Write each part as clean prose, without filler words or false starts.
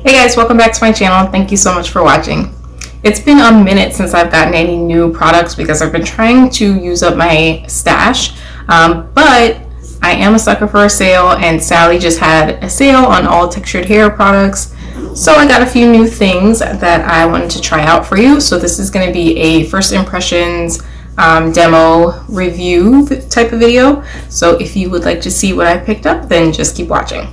Hey guys, welcome back to my channel. Thank you so much for watching. It's been a minute since I've gotten any new products because I've been trying to use up my stash, but I am a sucker for a sale, and Sally just had a sale on all textured hair products, so I got a few new things that I wanted to try out for you. So this is going to be a first impressions demo review type of video, so if you would like to see what I picked up, then just keep watching.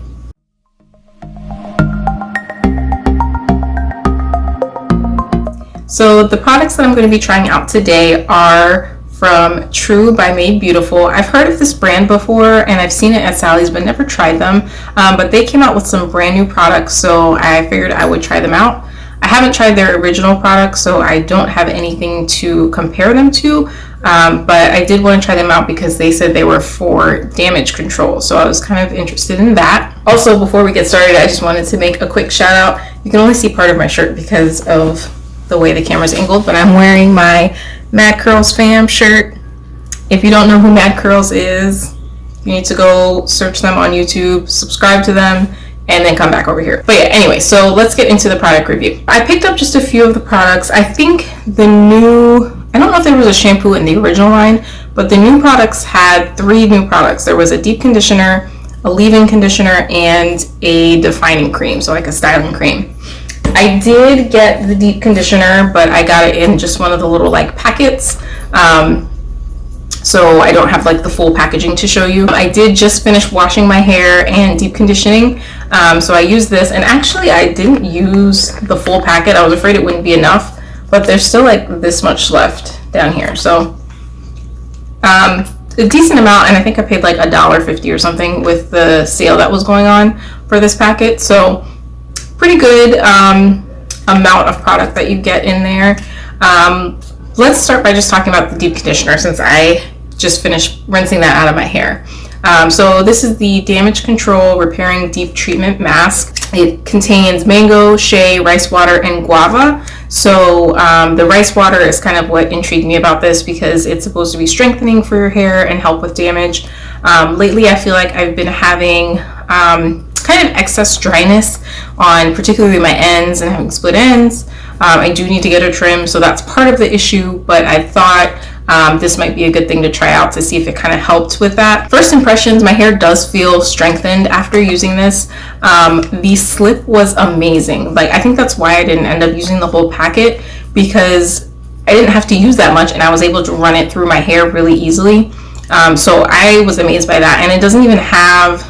So the products that I'm going to be trying out today are from True by Made Beautiful. I've heard of this brand before and I've seen it at Sally's but never tried them, but they came out with some brand new products, so I figured I would try them out. I haven't tried their original products, so I don't have anything to compare them to, but I did want to try them out because they said they were for damage control, so I was kind of interested in that. Also, before we get started, I just wanted to make a quick shout out. You can only see part of my shirt because of the way the camera's angled, but I'm wearing my Mad Curls fam shirt. If you don't know who Mad Curls is, you need to go search them on YouTube, subscribe to them, and then come back over here. But yeah, anyway, so let's get into the product review. I picked up just a few of the products. I think the new, I don't know if there was a shampoo in the original line, but the new products had 3 new products. There was a deep conditioner, a leave-in conditioner, and a defining cream, so like a styling cream. I did get the deep conditioner, but I got it in just one of the little like packets, so I don't have like the full packaging to show you. I did just finish washing my hair and deep conditioning, so I used this, and actually I didn't use the full packet. I was afraid it wouldn't be enough, but there's still like this much left down here, so a decent amount, and I think I paid like $1.50 or something with the sale that was going on for this packet, so pretty good amount of product that you get in there. Let's start by just talking about the deep conditioner, since I just finished rinsing that out of my hair. So this is the Damage Control Repairing Deep Treatment Mask. It contains mango, shea, rice water, and guava. So the rice water is kind of what intrigued me about this, because it's supposed to be strengthening for your hair and help with damage. Lately I feel like I've been having kind of excess dryness on particularly my ends and having split ends. I do need to get a trim, so that's part of the issue, but I thought this might be a good thing to try out to see if it kind of helped with that. First impressions, my hair does feel strengthened after using this. The slip was amazing. Like, I think that's why I didn't end up using the whole packet, because I didn't have to use that much and I was able to run it through my hair really easily. So I was amazed by that, and it doesn't even have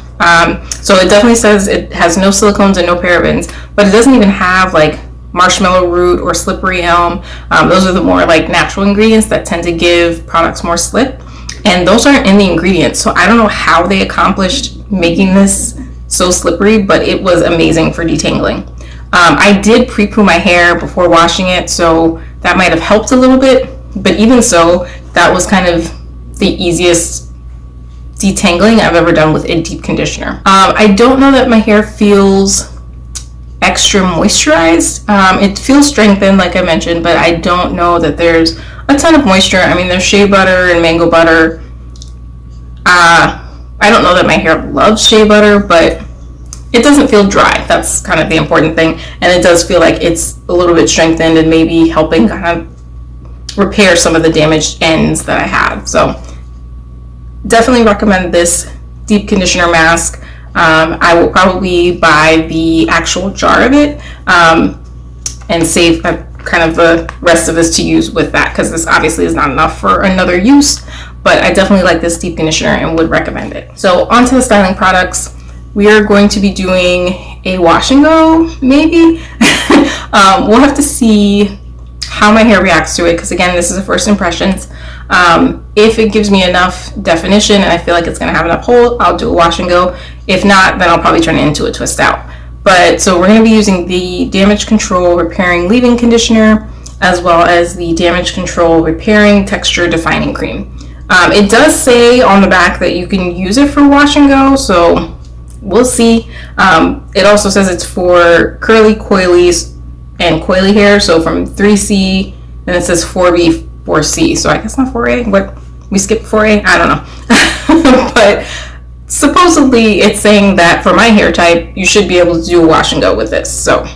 so it definitely says it has no silicones and no parabens, but it doesn't even have like marshmallow root or slippery elm. Those are the more like natural ingredients that tend to give products more slip, and those aren't in the ingredients, so I don't know how they accomplished making this so slippery, but it was amazing for detangling. I did pre-poo my hair before washing it, so that might have helped a little bit, but even so, that was kind of the easiest detangling I've ever done with a deep conditioner. I don't know that my hair feels extra moisturized. It feels strengthened, like I mentioned, but I don't know that there's a ton of moisture. I mean, there's shea butter and mango butter. I don't know that my hair loves shea butter, but it doesn't feel dry. That's kind of the important thing, and it does feel like it's a little bit strengthened and maybe helping kind of repair some of the damaged ends that I have. So definitely recommend this deep conditioner mask. I will probably buy the actual jar of it and save kind of the rest of this to use with that, because this obviously is not enough for another use, but I definitely like this deep conditioner and would recommend it. So onto the styling products. We are going to be doing a wash and go, maybe. We'll have to see how my hair reacts to it, because again, this is a first impressions. If it gives me enough definition and I feel like it's going to have enough hold, I'll do a wash and go. If not, then I'll probably turn it into a twist out. But so we're going to be using the Damage Control Repairing Leave-In Conditioner, as well as the Damage Control Repairing Texture Defining Cream. It does say on the back that you can use it for wash and go, so we'll see. It also says it's for curly, coily, and coily hair, so from 3C, and it says 4B, 4C, so I guess not 4A. What, we skipped 4A? I don't know. But supposedly it's saying that for my hair type, you should be able to do a wash and go with this. So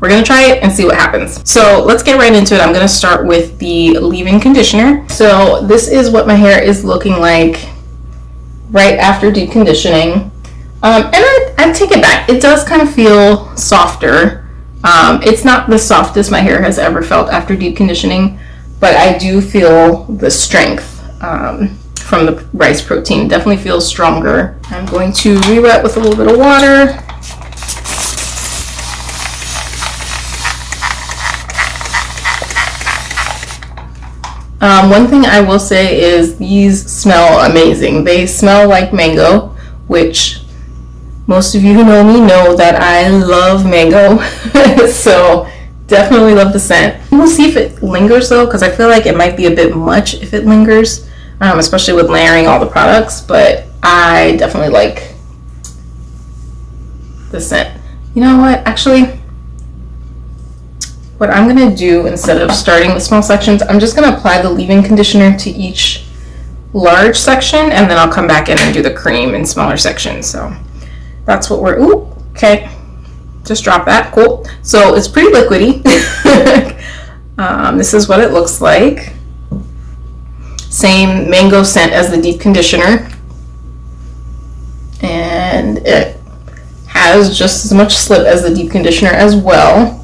we're gonna try it and see what happens. So let's get right into it. I'm gonna start with the leave-in conditioner. So this is what my hair is looking like right after deep conditioning. And I take it back. It does kind of feel softer. It's not the softest my hair has ever felt after deep conditioning, but I do feel the strength from the rice protein. Definitely feels stronger. I'm going to re-wet with a little bit of water. One thing I will say is these smell amazing. They smell like mango, which most of you who know me know that I love mango. So definitely love the scent. We'll see if it lingers though, because I feel like it might be a bit much if it lingers, especially with layering all the products, but I definitely like the scent. You know what, actually, what I'm gonna do instead of starting with small sections, I'm just gonna apply the leave-in conditioner to each large section, and then I'll come back in and do the cream in smaller sections. So that's what we're, ooh, okay, just drop that, cool. So it's pretty liquidy. This is what it looks like. Same mango scent as the deep conditioner, and it has just as much slip as the deep conditioner as well.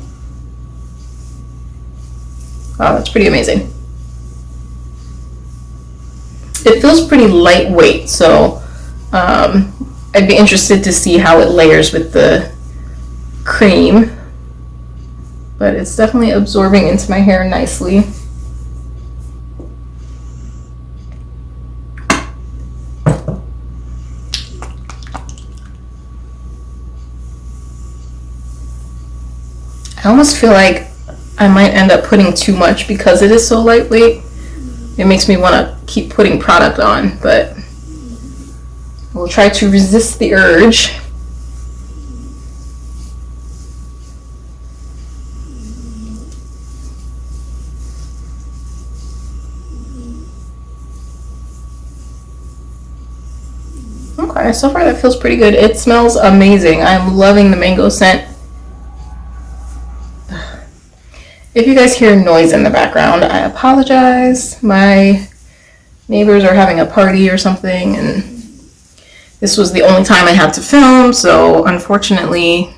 Wow, that's pretty amazing. It feels pretty lightweight, so I'd be interested to see how it layers with the cream, but it's definitely absorbing into my hair nicely. I almost feel like I might end up putting too much because it is so lightweight. It makes me want to keep putting product on, but we'll try to resist the urge. Okay, so far that feels pretty good. It smells amazing. I'm loving the mango scent. If you guys hear noise in the background, I apologize. My neighbors are having a party or something, and this was the only time I had to film, so unfortunately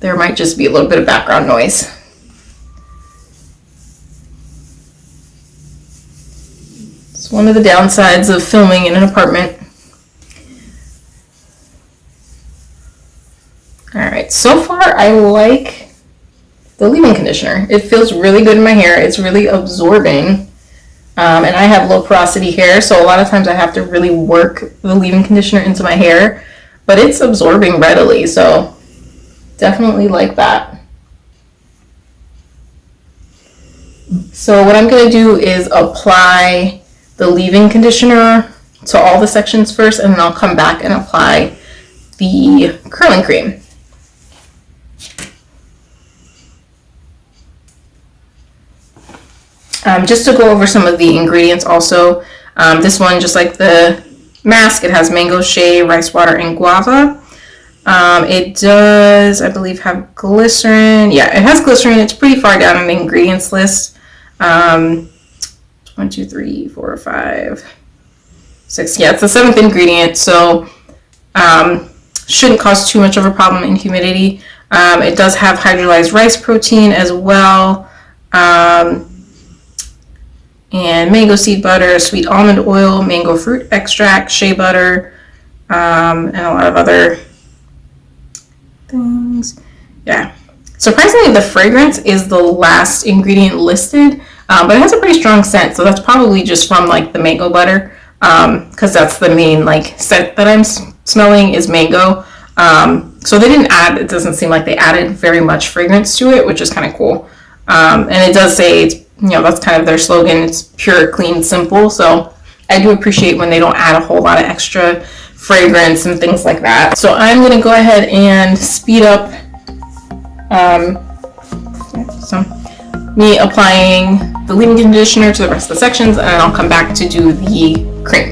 there might just be a little bit of background noise. It's one of the downsides of filming in an apartment. Alright, so far I like the leave-in conditioner. It feels really good in my hair. It's really absorbing. And I have low porosity hair, so a lot of times I have to really work the leave-in conditioner into my hair, but it's absorbing readily, so definitely like that. So what I'm going to do is apply the leave-in conditioner to all the sections first, and then I'll come back and apply the curling cream. Just to go over some of the ingredients also, this one, just like the Masque, it has mango, shea, rice water, and guava. It does, I believe, have glycerin. Yeah, it has glycerin. It's pretty far down on the ingredients list. 1, 2, 3, 4, 5, 6. Yeah, it's the 7th ingredient, so shouldn't cause too much of a problem in humidity. It does have hydrolyzed rice protein as well. And mango seed butter, sweet almond oil, mango fruit extract, shea butter, and a lot of other things. Yeah. Surprisingly, the fragrance is the last ingredient listed, but it has a pretty strong scent, so that's probably just from like the mango butter, because that's the main like scent that I'm smelling is mango. So they didn't add, it doesn't seem like they added very much fragrance to it, which is kind of cool. And it does say it's, you know, that's kind of their slogan. It's pure, clean, simple. So I do appreciate when they don't add a whole lot of extra fragrance and things like that. So I'm going to go ahead and speed up me applying the leave-in conditioner to the rest of the sections, and then I'll come back to do the cream.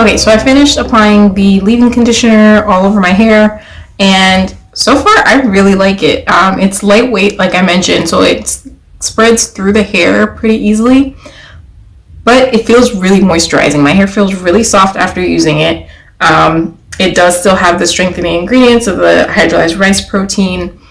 Okay, so I finished applying the leave-in conditioner all over my hair, and so far I really like it. It's lightweight, like I mentioned, so it spreads through the hair pretty easily, but it feels really moisturizing. My hair feels really soft after using it. It does still have the strengthening ingredients of the hydrolyzed rice protein,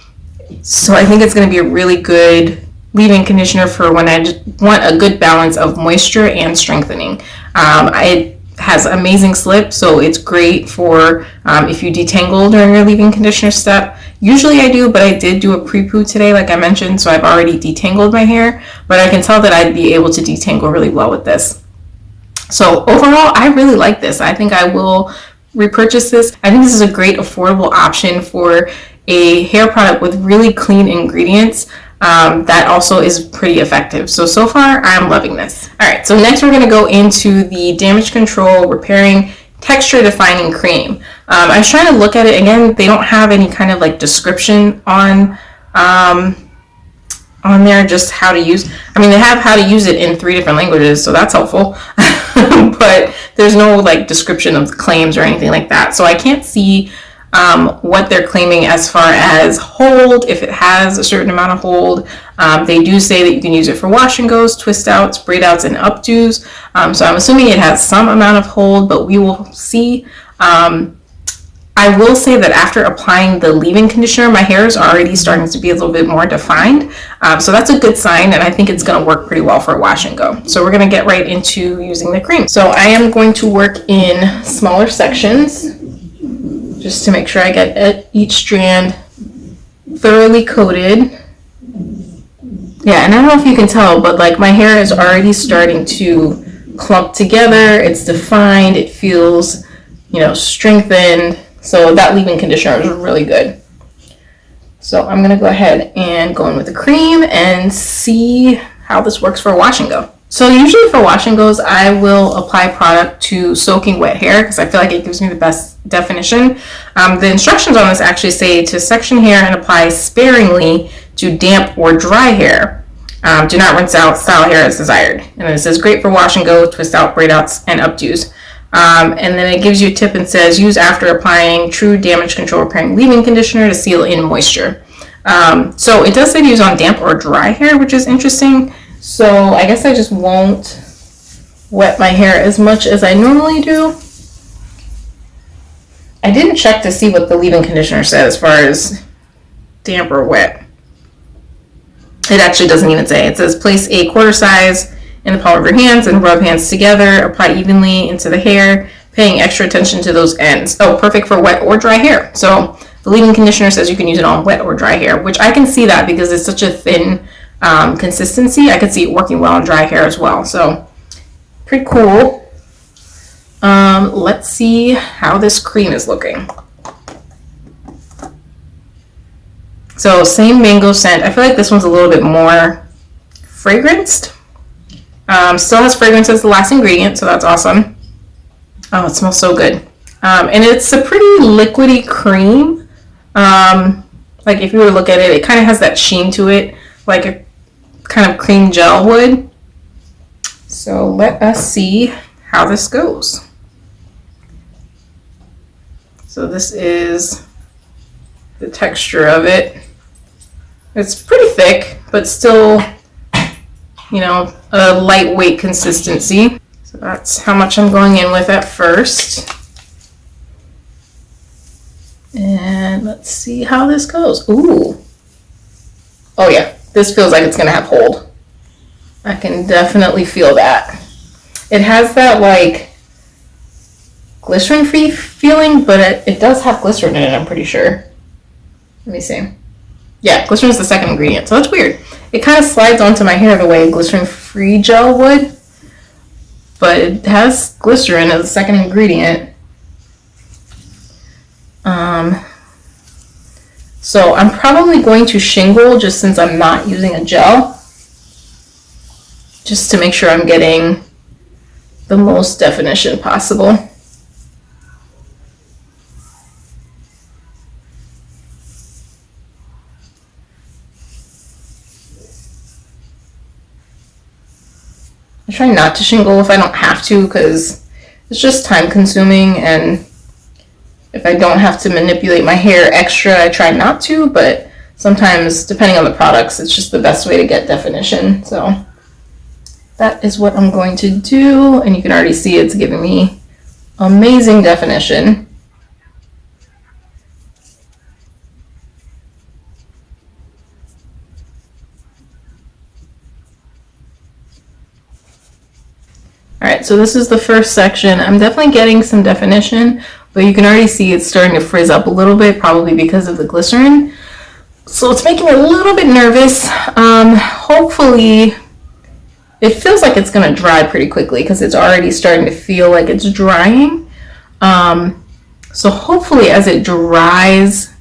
so I think it's going to be a really good leave-in conditioner for when I just want a good balance of moisture and strengthening. It has amazing slip, so it's great for if you detangle during your leave-in conditioner step. Usually I do, but I did do a pre-poo today, like I mentioned, so I've already detangled my hair, but I can tell that I'd be able to detangle really well with this. So overall, I really like this. I think I will repurchase this. I think this is a great affordable option for a hair product with really clean ingredients. That also is pretty effective. So far, I'm loving this. All right, so next we're going to go into the Damage Control Repairing Texture Defining Cream. I was trying to look at it. Again, they don't have any kind of like description on there, just how to use. I mean, they have how to use it in 3 different languages, so that's helpful. But there's no like description of the claims or anything like that. So I can't see what they're claiming as far as hold, if it has a certain amount of hold. They do say that you can use it for wash and goes, twist outs, braid outs, and updos. So I'm assuming it has some amount of hold, but we will see. I will say that after applying the leave-in conditioner, my hair is already starting to be a little bit more defined. So that's a good sign, and I think it's going to work pretty well for a wash and go. So we're going to get right into using the cream. So I am going to work in smaller sections, just to make sure I get each strand thoroughly coated. Yeah, and I don't know if you can tell, but like my hair is already starting to clump together. It's defined. It feels, strengthened. So that leave-in conditioner is really good. So I'm going to go ahead and go in with the cream and see how this works for wash and go. So usually for wash and goes, I will apply product to soaking wet hair because I feel like it gives me the best definition. The instructions on this actually say to section hair and apply sparingly to damp or dry hair. Do not rinse out, style hair as desired. And then it says great for wash and go, twist out, braid outs, and updos. And then it gives you a tip and says use after applying true damage control repairing leave-in conditioner to seal in moisture. So it does say to use on damp or dry hair, which is interesting. So I guess I just won't wet my hair as much as I normally do. I didn't check to see what the leave-in conditioner said as far as damp or wet. It actually doesn't even say. It says place a quarter size in the palm of your hands and rub hands together. Apply evenly into the hair, paying extra attention to those ends. Oh, perfect for wet or dry hair. So the leave-in conditioner says you can use it on wet or dry hair, which I can see that because it's such a thin consistency. I could see it working well on dry hair as well. So pretty cool. Let's see how this cream is looking. So same mango scent. I feel like this one's a little bit more fragranced. Still has fragrance as the last ingredient, so that's awesome. Oh, it smells so good. And it's a pretty liquidy cream. Like if you were to look at it, it kind of has that sheen to it, like a kind of cream gel would. So let us see how this goes. So this is the texture of it. It's pretty thick, but still, a lightweight consistency. So that's how much I'm going in with at first. And let's see how this goes. Ooh. Oh yeah, this feels like it's gonna have hold. I can definitely feel that. It has that like glycerin-free feeling, but it does have glycerin in it, I'm pretty sure. Let me see. Yeah, glycerin is the second ingredient, so that's weird. It kind of slides onto my hair the way a glycerin-free gel would, but it has glycerin as the second ingredient. So I'm probably going to shingle just since I'm not using a gel, just to make sure I'm getting the most definition possible. I try not to shingle if I don't have to, because it's just time consuming, and if I don't have to manipulate my hair extra, I try not to, but sometimes, depending on the products, it's just the best way to get definition. So that is what I'm going to do, and you can already see it's giving me amazing definition. All right, so this is the first section. I'm definitely getting some definition, but you can already see it's starting to frizz up a little bit, probably because of the glycerin. So it's making me a little bit nervous. Hopefully, it feels like it's gonna dry pretty quickly because it's already starting to feel like it's drying. So hopefully as it dries,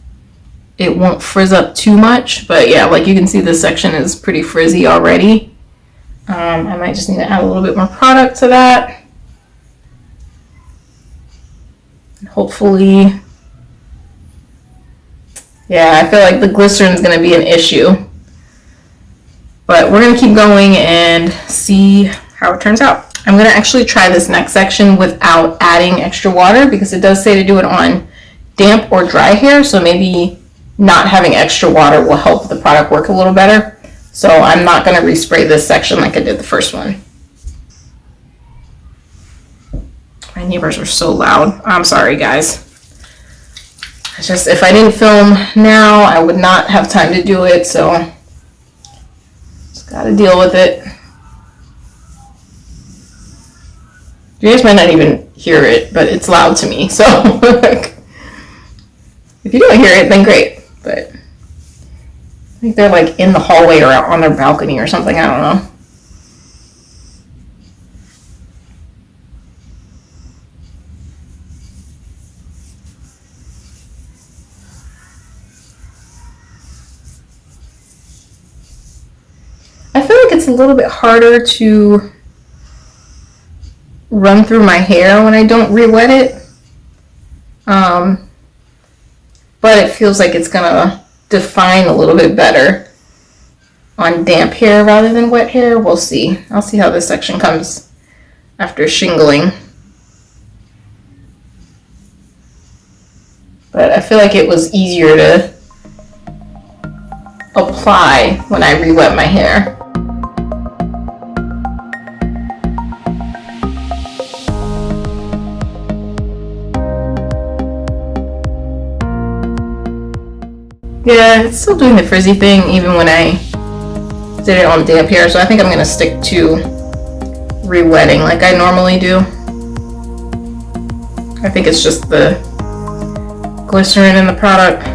it won't frizz up too much. But yeah, like you can see, this section is pretty frizzy already. I might just need to add a little bit more product to that. And hopefully, yeah, I feel like the glycerin is going to be an issue. But we're going to keep going and see how it turns out. I'm going to actually try this next section without adding extra water because it does say to do it on damp or dry hair. So maybe not having extra water will help the product work a little better. So I'm not going to respray this section like I did the first one. My neighbors are so loud. I'm sorry, guys. It's just, if I didn't film now, I would not have time to do it, so just got to deal with it. You guys might not even hear it, but it's loud to me, so if you don't hear it, then great, but I think they're like in the hallway or out on their balcony or something. I don't know. I feel like it's a little bit harder to run through my hair when I don't re-wet it. But it feels like it's gonna define a little bit better on damp hair rather than wet hair. We'll see. I'll see how this section comes after shingling. But I feel like it was easier to apply when I re-wet my hair. Yeah, it's still doing the frizzy thing even when I did it on damp hair, so I think I'm going to stick to re-wetting like I normally do. I think it's just the glycerin in the product.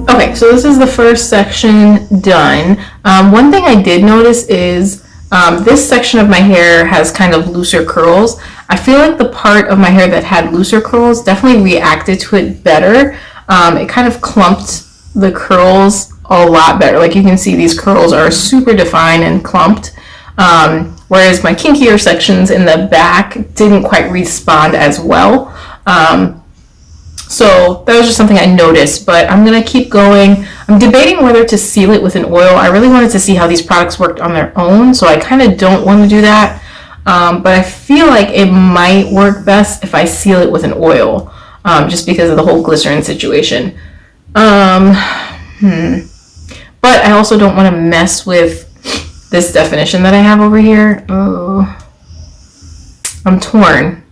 Okay, so this is the first section done. One thing I did notice is this section of my hair has kind of looser curls. I feel like the part of my hair that had looser curls definitely reacted to it better. It kind of clumped the curls a lot better. Like you can see, these curls are super defined and clumped. Whereas my kinkier sections in the back didn't quite respond as well. So that was just something I noticed, but I'm going to keep going. I'm debating whether to seal it with an oil. I really wanted to see how these products worked on their own, so I kind of don't want to do that. But I feel like it might work best if I seal it with an oil, just because of the whole glycerin situation. But I also don't want to mess with this definition that I have over here. Oh, I'm torn.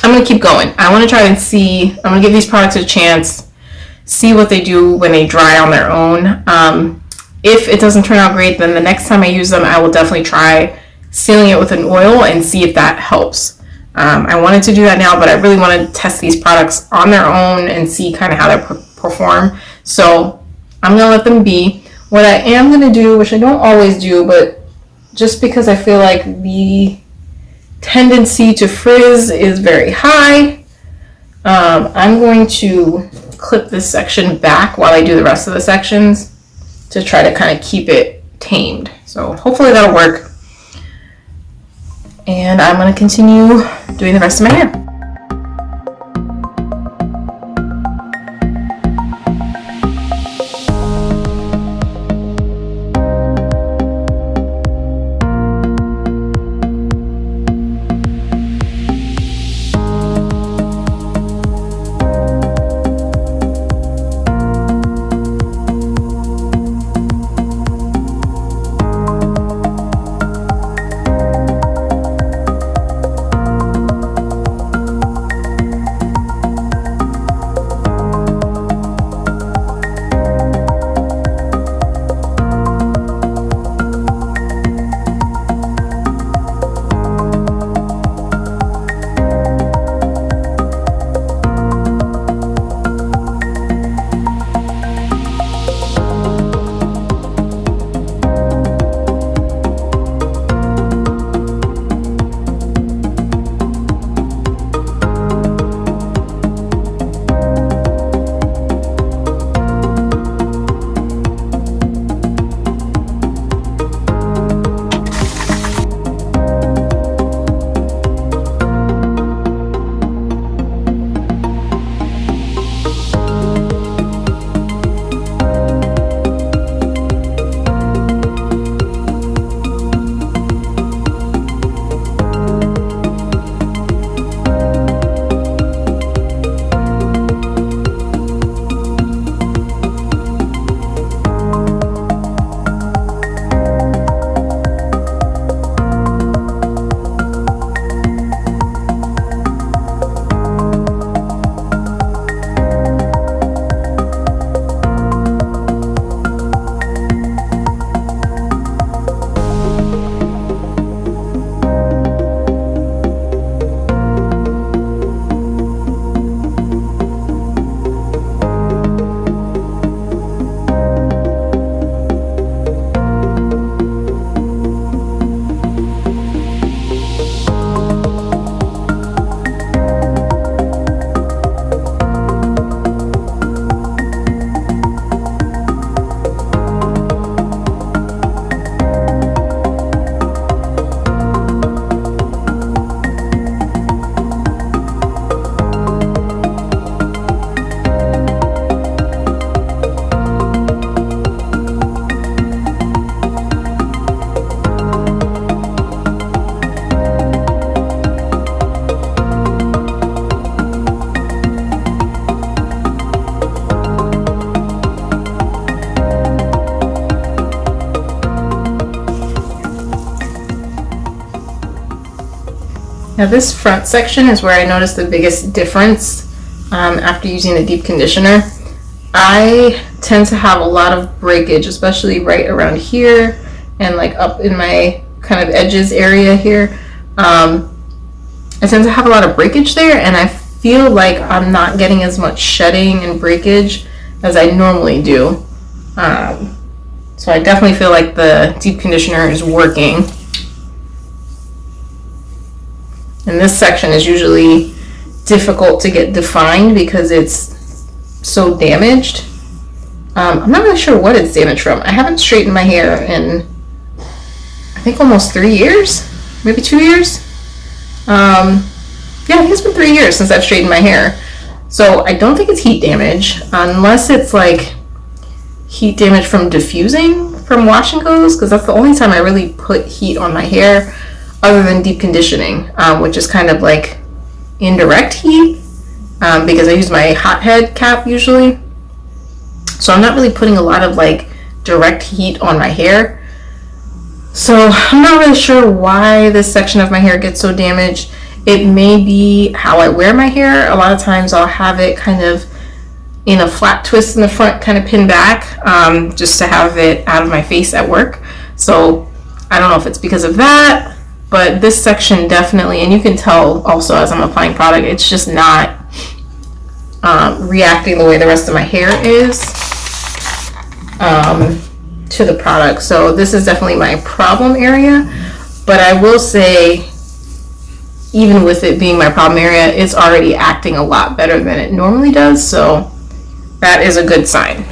I'm going to keep going. I want to try and see, I'm going to give these products a chance, see what they do when they dry on their own. If it doesn't turn out great, then the next time I use them, I will definitely try sealing it with an oil and see if that helps. I wanted to do that now, but I really want to test these products on their own and see kind of how they perform. So I'm going to let them be. What I am going to do, which I don't always do, but just because I feel like the tendency to frizz is very high, I'm going to clip this section back while I do the rest of the sections to try to kind of keep it tamed. So hopefully that'll work. And I'm going to continue doing the rest of my hair. Now this front section is where I noticed the biggest difference after using the deep conditioner. I tend to have a lot of breakage, especially right around here and like up in my kind of edges area here. I tend to have a lot of breakage there, and I feel like I'm not getting as much shedding and breakage as I normally do. So I definitely feel like the deep conditioner is working. And this section is usually difficult to get defined because it's so damaged. I'm not really sure what it's damaged from. I haven't straightened my hair in, I think, almost 3 years, maybe 2 years. Yeah, I think it's been 3 years since I've straightened my hair. So I don't think it's heat damage, unless it's like heat damage from diffusing from wash and goes, because that's the only time I really put heat on my hair other than deep conditioning, which is kind of like indirect heat, because I use my hot head cap usually. So I'm not really putting a lot of like direct heat on my hair. So I'm not really sure why this section of my hair gets so damaged. It may be how I wear my hair. A lot of times I'll have it kind of in a flat twist in the front, kind of pinned back, just to have it out of my face at work. So I don't know if it's because of that, but this section definitely, and you can tell also as I'm applying product, it's just not reacting the way the rest of my hair is to the product. So this is definitely my problem area, but I will say, even with it being my problem area, it's already acting a lot better than it normally does, so that is a good sign.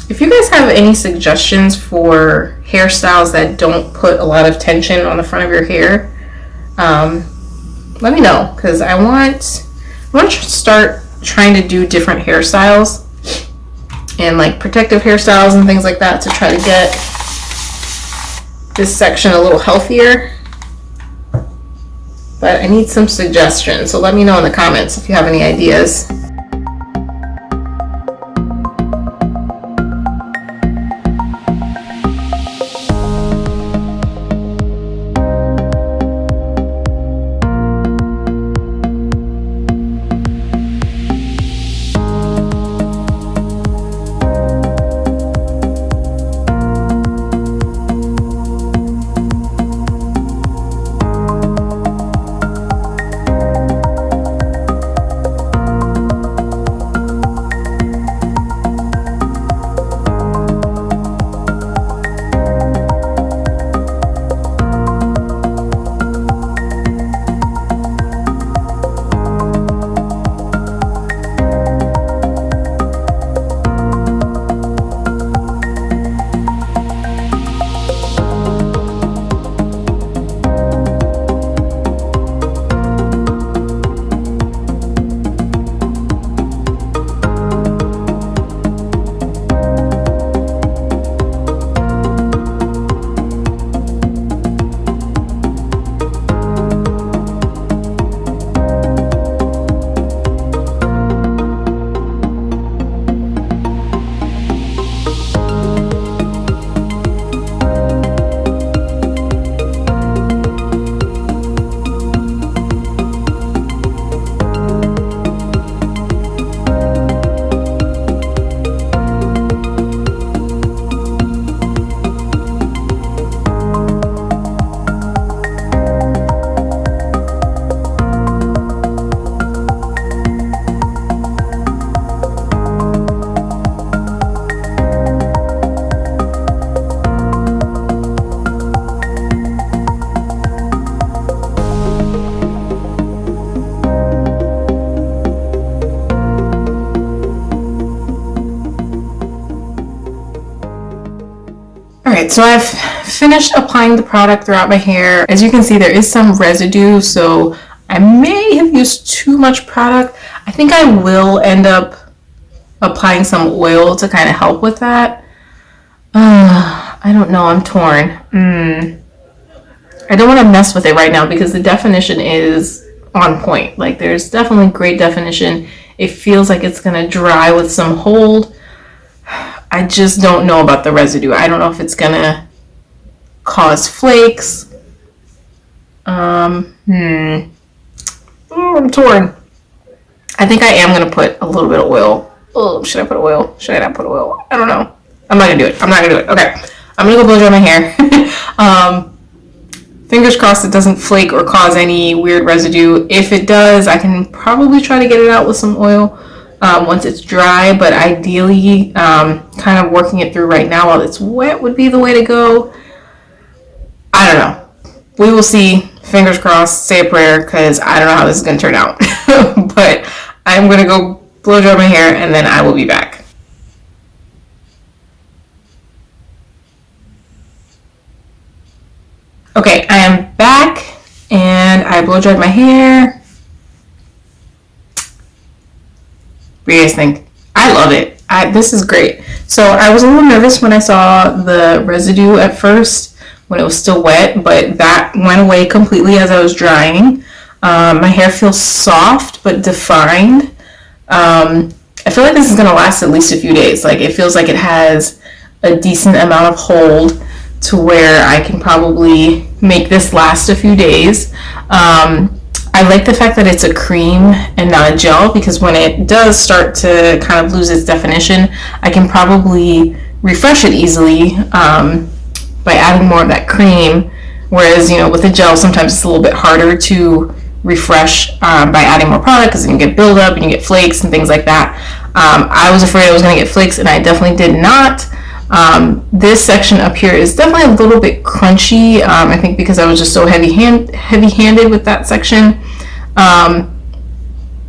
If you guys have any suggestions for hairstyles that don't put a lot of tension on the front of your hair, let me know, because I want to start trying to do different hairstyles and like protective hairstyles and things like that to try to get this section a little healthier. But I need some suggestions, so let me know in the comments if you have any ideas. Alright, so I've finished applying the product throughout my hair. As you can see, there is some residue, so I may have used too much product. I think I will end up applying some oil to kind of help with that. I don't know, I'm torn. I don't want to mess with it right now because the definition is on point. Like, there's definitely great definition. It feels like it's going to dry with some hold. I just don't know about the residue. I don't know if it's going to cause flakes. Oh, I'm torn. I think I am going to put a little bit of oil. Oh, should I put oil? Should I not put oil? I don't know. I'm not going to do it. I'm not going to do it. Okay. I'm going to go blow dry my hair. Fingers crossed it doesn't flake or cause any weird residue. If it does, I can probably try to get it out with some oil once it's dry, but ideally kind of working it through right now while it's wet would be the way to go. I don't know. We will see. Fingers crossed, say a prayer, because I don't know how this is going to turn out. But I'm going to go blow dry my hair and then I will be back. Okay, I am back and I blow dried my hair. What do you guys think? I love it. This is great. So I was a little nervous when I saw the residue at first when it was still wet, but that went away completely as I was drying. My hair feels soft but defined. I feel like this is going to last at least a few days. Like, it feels like it has a decent amount of hold to where I can probably make this last a few days. I like the fact that it's a cream and not a gel, because when it does start to kind of lose its definition, I can probably refresh it easily by adding more of that cream. Whereas, with a gel, sometimes it's a little bit harder to refresh by adding more product, because you can get buildup and you get flakes and things like that. I was afraid I was going to get flakes, and I definitely did not. This section up here is definitely a little bit crunchy. I think because I was just so heavy-handed with that section.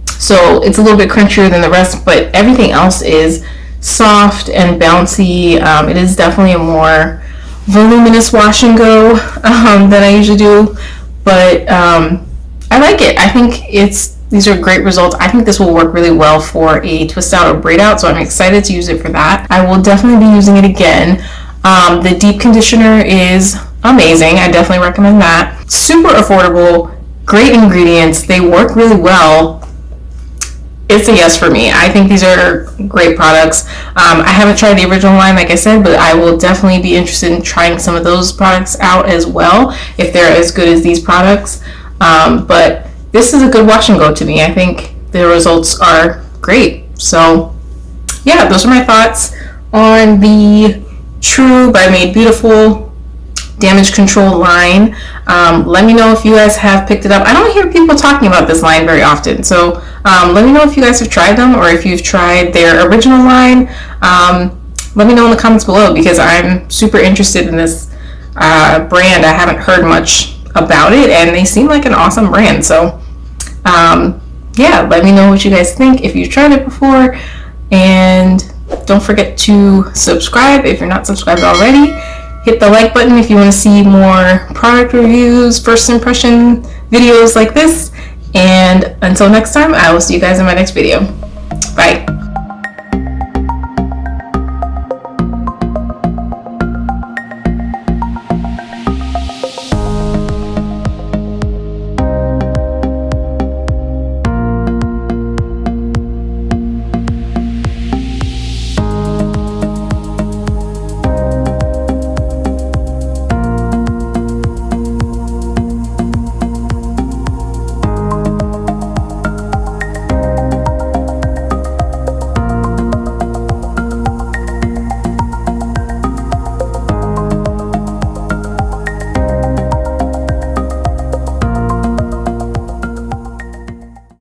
So it's a little bit crunchier than the rest, but everything else is soft and bouncy. It is definitely a more voluminous wash and go than I usually do, but I like it. I think these are great results. I think this will work really well for a twist out or braid out, so I'm excited to use it for that. I will definitely be using it again. The deep conditioner is amazing. I definitely recommend that. Super affordable, great ingredients. They work really well. It's a yes for me. I think these are great products. I haven't tried the original line, like I said, but I will definitely be interested in trying some of those products out as well, if they're as good as these products. But this is a good wash and go to me. I think the results are great. So yeah, those are my thoughts on the True by Made Beautiful damage control line. Let me know if you guys have picked it up. I don't hear people talking about this line very often, so let me know if you guys have tried them, or if you've tried their original line. Let me know in the comments below, because I'm super interested in this brand. I haven't heard much about it, and they seem like an awesome brand. So yeah, let me know what you guys think if you've tried it before, and don't forget to subscribe if you're not subscribed already. Hit the like button if you want to see more product reviews, first impression videos like this, and until next time, I will see you guys in my next video. Bye.